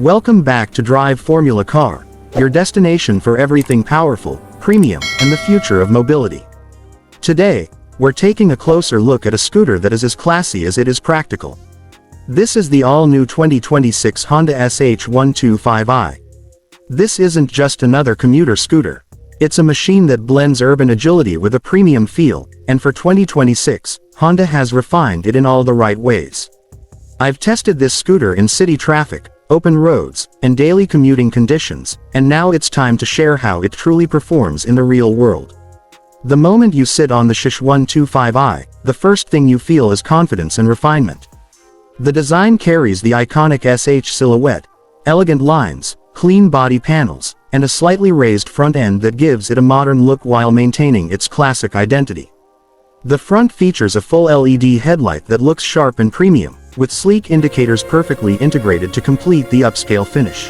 Welcome back to Drive Formula Car, your destination for everything powerful, premium, and the future of mobility. Today, we're taking a closer look at a scooter that is as classy as it is practical. This is the all-new 2026 Honda SH125i. This isn't just another commuter scooter. It's a machine that blends urban agility with a premium feel, and for 2026, Honda has refined it in all the right ways. I've tested this scooter in city traffic, open roads, and daily commuting conditions, and now it's time to share how it truly performs in the real world. The moment you sit on the SH125i, the first thing you feel is confidence and refinement. The design carries the iconic SH silhouette, elegant lines, clean body panels, and a slightly raised front end that gives it a modern look while maintaining its classic identity. The front features a full LED headlight that looks sharp and premium, with sleek indicators perfectly integrated to complete the upscale finish.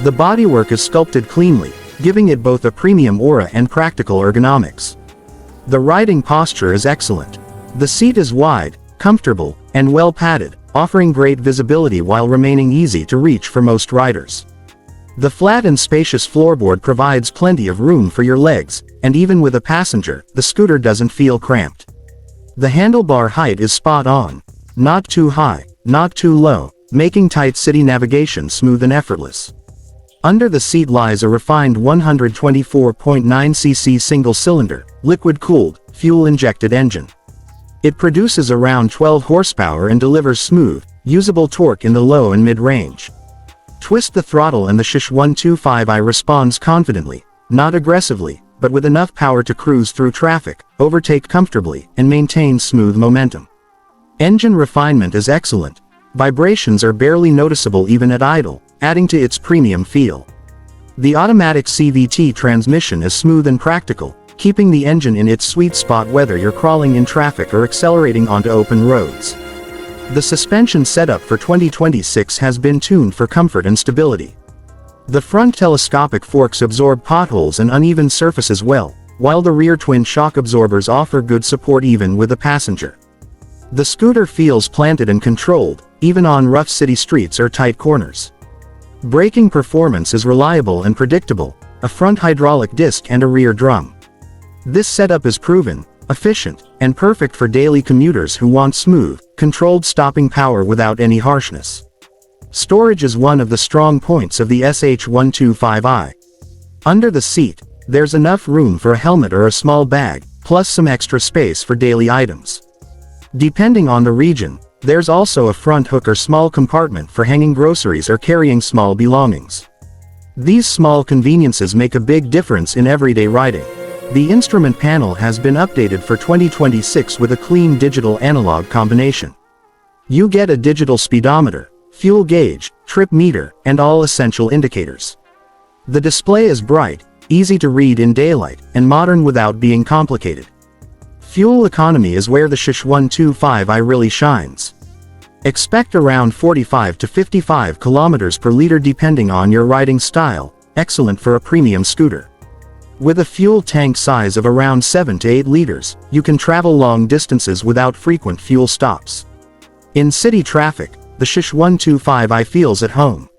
The bodywork is sculpted cleanly, giving it both a premium aura and practical ergonomics. The riding posture is excellent. The seat is wide, comfortable, and well padded, offering great visibility while remaining easy to reach for most riders. The flat and spacious floorboard provides plenty of room for your legs, and even with a passenger, the scooter doesn't feel cramped. The handlebar height is spot on. Not too high, not too low, making tight city navigation smooth and effortless. Under the seat lies a refined 124.9cc single-cylinder, liquid-cooled, fuel-injected engine. It produces around 12 horsepower and delivers smooth, usable torque in the low and mid-range. Twist the throttle and the SH125i responds confidently, not aggressively, but with enough power to cruise through traffic, overtake comfortably, and maintain smooth momentum. Engine refinement is excellent. Vibrations are barely noticeable even at idle, adding to its premium feel. The automatic CVT transmission is smooth and practical, keeping the engine in its sweet spot whether you're crawling in traffic or accelerating onto open roads. The suspension setup for 2026 has been tuned for comfort and stability. The front telescopic forks absorb potholes and uneven surfaces well, while the rear twin shock absorbers offer good support even with a passenger. The scooter feels planted and controlled, even on rough city streets or tight corners. Braking performance is reliable and predictable, a front hydraulic disc and a rear drum. This setup is proven, efficient, and perfect for daily commuters who want smooth, controlled stopping power without any harshness. Storage is one of the strong points of the SH125i. Under the seat, there's enough room for a helmet or a small bag, plus some extra space for daily items. Depending on the region, there's also a front hook or small compartment for hanging groceries or carrying small belongings. These small conveniences make a big difference in everyday riding. The instrument panel has been updated for 2026 with a clean digital-analog combination. You get a digital speedometer, fuel gauge, trip meter, and all essential indicators. The display is bright, easy to read in daylight, and modern without being complicated. Fuel economy is where the SH125i really shines. Expect around 45 to 55 kilometers per liter depending on your riding style, excellent for a premium scooter. With a fuel tank size of around 7 to 8 liters, you can travel long distances without frequent fuel stops. In city traffic, the SH125i feels at home.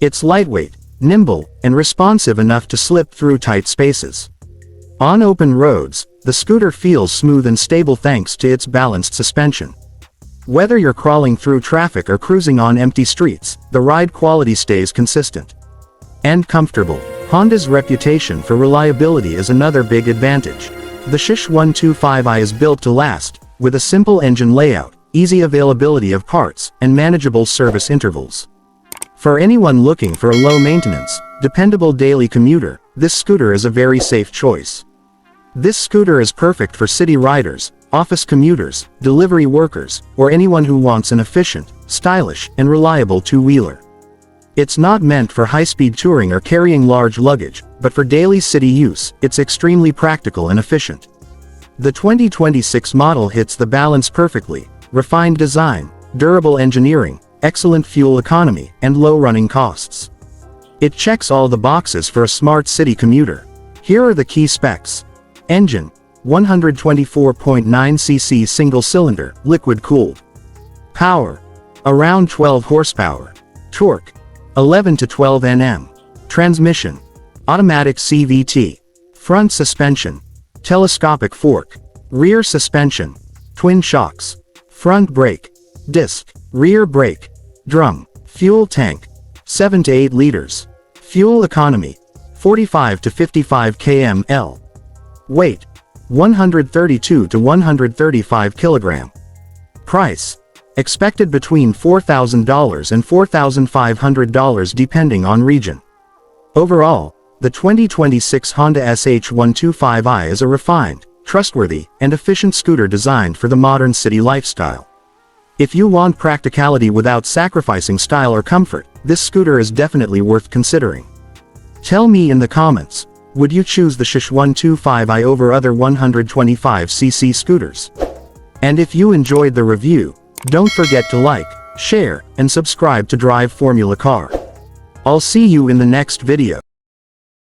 It's lightweight, nimble, and responsive enough to slip through tight spaces. On open roads, the scooter feels smooth and stable thanks to its balanced suspension. Whether you're crawling through traffic or cruising on empty streets, the ride quality stays consistent and comfortable. Honda's reputation for reliability is another big advantage. The SH125i is built to last, with a simple engine layout, easy availability of parts, and manageable service intervals. For anyone looking for a low-maintenance, dependable daily commuter, this scooter is a very safe choice. This scooter is perfect for city riders, office commuters, delivery workers, or anyone who wants an efficient, stylish, and reliable two-wheeler. It's not meant for high-speed touring or carrying large luggage, but for daily city use, it's extremely practical and efficient. The 2026 model hits the balance perfectly: refined design, durable engineering, excellent fuel economy, and low running costs. It checks all the boxes for a smart city commuter. Here are the key specs. Engine: 124.9cc single-cylinder, liquid-cooled. Power: around 12 horsepower. Torque: 11 to 12 Nm. Transmission. Automatic CVT. Front suspension. Telescopic fork. Rear suspension. Twin shocks. Front brake. Disc. Rear brake. Drum. Fuel tank. 7 to 8 liters. Fuel economy. 45 to 55 kml. Weight. 132 to 135 kg. Price. Expected between $4,000 and $4,500 depending on region. Overall, the 2026 Honda SH125i is a refined, trustworthy, and efficient scooter designed for the modern city lifestyle. If you want practicality without sacrificing style or comfort, this scooter is definitely worth considering. Tell me in the comments, would you choose the SH125i over other 125cc scooters? And if you enjoyed the review, don't forget to like, share, and subscribe to Drive Formula Car. I'll see you in the next video.